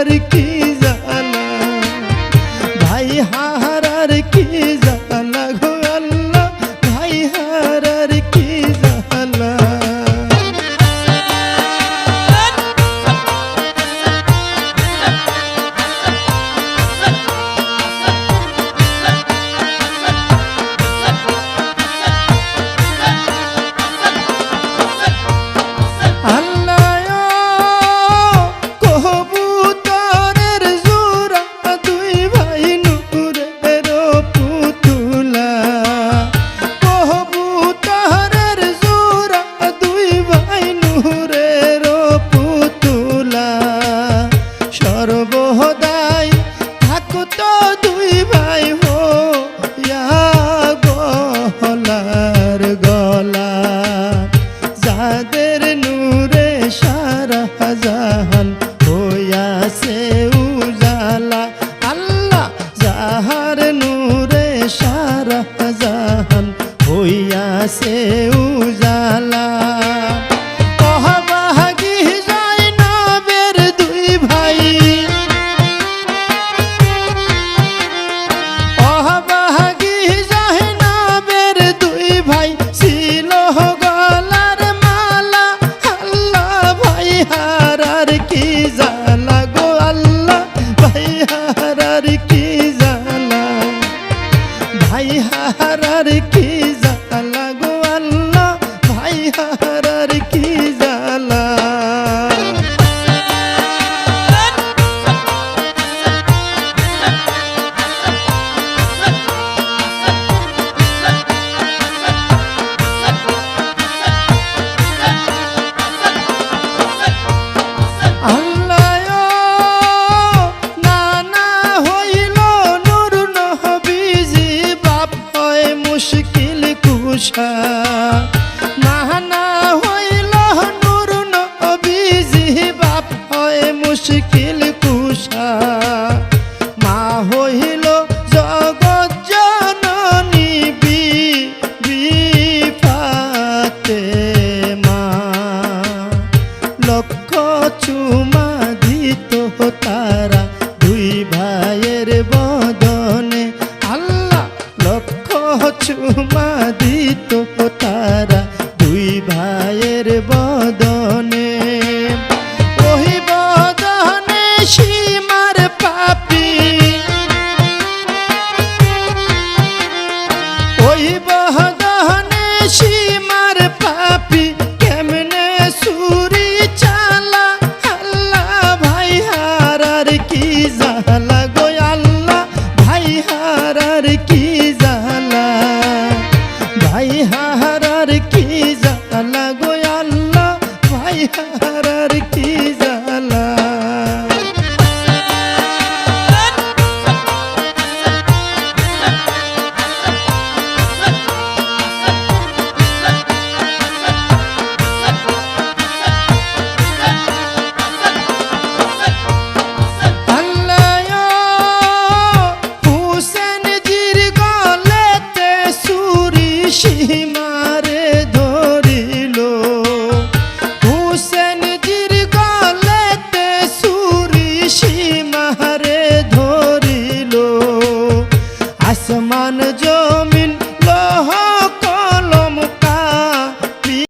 হারার কি জ্বালা, ভাই হারার কি জ্বালা গো আল্লাহ, ভাই হারার কি জ্বালা। সর্বদাই থাকো তো দুই ভাই হইয়া গলার গলা, যাদের নূরে সারা জাহান হইয়াছে উজালা, আল্লাহ যাহার নূরে সারা জাহান হইয়াছে উজালা। ভাই হারার কি জ্বালা গো আল্লাহ, ভাই হারার কি জ্বালা। মুশকিল কুশা না হইল নূর নবীজি, বাপ হয় মুশকিল কুশা, মা হইল জগৎ জননী বিবি ফাতেমা। লক্ষ চুমা দিত তারা দুই ভাইয়ের বদনে, আল্লাহ লক্ষ চুমা দিত তারা দুই ভাইয়ের বদনে। ওই বদনে সীমার পাপী, ওই বদনে সীমার পাপী কেমনে সুরি চালা, আল্লাহ ভাই হারার কি জ্বালা গো আল্লাহ, ভাই হারার কি জ্বালা, ভাই হারার কি জ্বালা গো আল্লাহ, ভাই হারার কি জ্বালা।